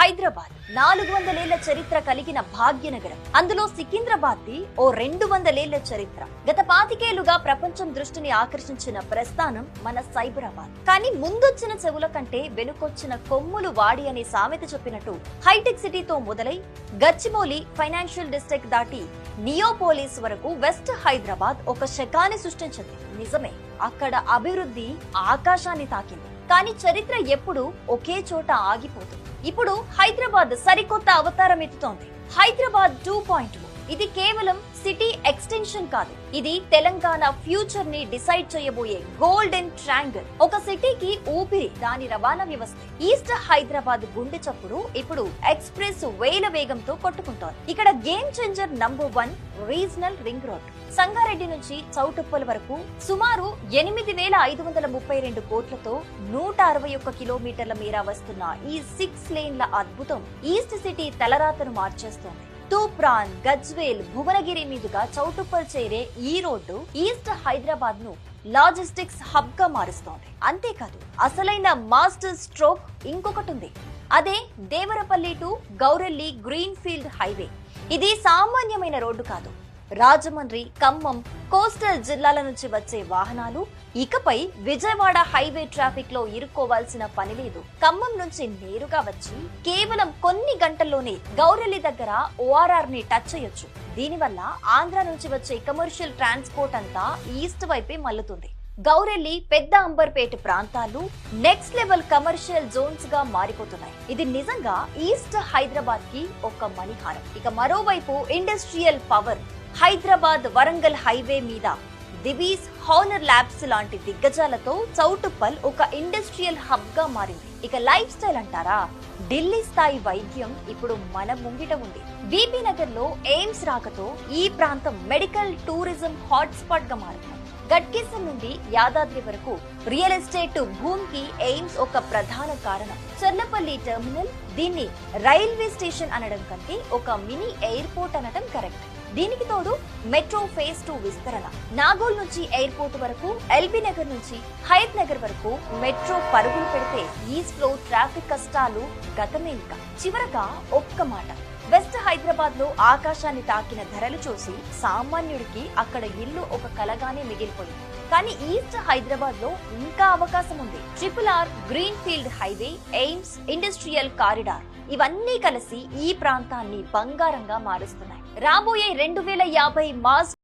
హైదరాబాద్ 400 ఏళ్ల చరిత్ర కలిగిన భాగ్యనగరం. అందులో సికింద్రాబాద్ ది ఓ 200 ఏళ్ల చరిత్ర. గత 25 ఏళ్లుగా ప్రపంచం దృష్టిని ఆకర్షించిన ప్రస్థానం మన సైబరాబాద్. కానీ ముందొచ్చిన చెవుల కంటే వెనుకొచ్చిన కొమ్ములు వాడి అనే సామెత చెప్పినట్టు హైటెక్ సిటీతో మొదలై గచ్చిబౌలి ఫైనాన్షియల్ డిస్ట్రిక్ట్ దాటి నియోపోలిస్ వరకు వెస్ట్ హైదరాబాద్ ఒక శకాన్ని సృష్టించింది. నిజమే, అక్కడ అభివృద్ధి ఆకాశాన్ని తాకింది. కానీ చరిత్ర ఎప్పుడు ఒకే చోట ఆగిపోతుంది. ఇప్పుడు హైదరాబాద్ సరికొత్త అవతారం ఎత్తుతోంది. హైదరాబాద్ 2.0. ఇది కేవలం సిటీ ఎక్స్టెన్షన్ కాదు, ఇది తెలంగాణ ఫ్యూచర్ ని డిసైడ్ చేయబోయే గోల్డెన్ ట్రయాంగిల్. ఒక సిటీకి ఊపిరి దాని రవాణా వ్యవస్థ. ఈస్ట్ హైదరాబాద్ గుండె చప్పుడు ఇప్పుడు ఎక్స్ప్రెస్ వేల వేగంతో కొట్టుకుంటోంది. ఇక్కడ game changer number 1 regional ring road. Sangareddy నుంచి చౌటుప్పల్ వరకు సుమారు 8,532 కోట్లతో 161 కిలోమీటర్ల మేర వస్తున్న ఈ 6 లేన్ల అద్భుతం ఈస్ట్ సిటీ తలరాతను మార్చేస్తోంది. తూప్రాన్, గజ్వేల్, భువనగిరి మీదుగా చౌటుప్పల్ చేరే ఈ రోడ్డు ఈస్ట్ హైదరాబాద్ ను లాజిస్టిక్స్ హబ్ గా మారుస్తోంది. అంతేకాదు, అసలైన మాస్టర్ స్ట్రోక్ ఇంకొకటి ఉంది. అదే Devarapalli to Gowrelli green field highway. ఇది సామాన్యమైన రోడ్డు కాదు. రాజమండ్రి, ఖమ్మం, కోస్టల్ జిల్లాల నుంచి వచ్చే వాహనాలు ఇకపై విజయవాడ హైవే ట్రాఫిక్ లో ఇరుక్కోవాల్సిన పని లేదు. ఖమ్మం నుంచి నేరుగా వచ్చి కేవలం కొన్ని గంటల్లోనే గౌరెల్లి దగ్గర ORR ని టచ్ చేయొచ్చు. దీనివల్ల ఆంధ్ర నుంచి వచ్చే కమర్షియల్ ట్రాన్స్పోర్ట్ అంతా ఈస్ట్ వైపే మల్లుతుంది. గౌరెల్లి, పెద్ద అంబర్పేట ప్రాంతాలు నెక్స్ట్ లెవెల్ కమర్షియల్ జోన్స్ గా మారిపోతున్నాయి. ఇది నిజంగా ఈస్ట్ హైదరాబాద్ కి ఒక మణిహారం. ఇక మరోవైపు industrial power. Hyderabad Warangal highway మీద దివీస్, హానర్ ల్యాబ్స్ లాంటి దిగ్గజాలతో చౌటుప్పల్ ఒక ఇండస్ట్రియల్ హబ్ గా మారింది. ఇక లైఫ్ స్టైల్ అంటారా, ఢిల్లీ స్థాయి వైద్యం ఇప్పుడు మన ముంగిట ఉంది. బీబీ నగర్ లో ఎయిమ్స్ రాకతో ఈ ప్రాంతం మెడికల్ టూరిజం హాట్ స్పాట్ గా మారింది. గట్కేసర్ నుండి యాదాద్రి వరకు రియల్ ఎస్టేట్ భూమికి ఎయిమ్స్ ఒక ప్రధాన కారణం. చర్లపల్లి టెర్మినల్, దీన్ని రైల్వే స్టేషన్ అనడం కంటే ఒక మినీ ఎయిర్పోర్ట్ అనడం కరెక్ట్. దీనికి తోడు మెట్రో ఫేజ్ 2 విస్తరణ. నాగోల్ నుంచి ఎయిర్పోర్ట్ వరకు, ఎల్బీ నగర్ నుంచి హయత్ నగర్ వరకు మెట్రో పరుగులు పెడితే ఈస్ట్ లో ట్రాఫిక్ కష్టాలు గతమే. ఇంకా చివరగా ఒక్క మాట, వెస్ట్ హైదరాబాద్ లో ఆకాశాన్ని తాకిన ధరలు చూసి సామాన్యుడికి అక్కడ ఇల్లు ఒక కలగానే మిగిలిపోయింది. కానీ ఈస్ట్ హైదరాబాద్ లో ఇంకా అవకాశం ఉంది. RRR, green field highway, AIIMS, industrial corridor ఇవన్నీ కలిసి ఈ ప్రాంతాన్ని బంగారంగా మారుస్తున్నాయి. రాబోయే 2050 మాస్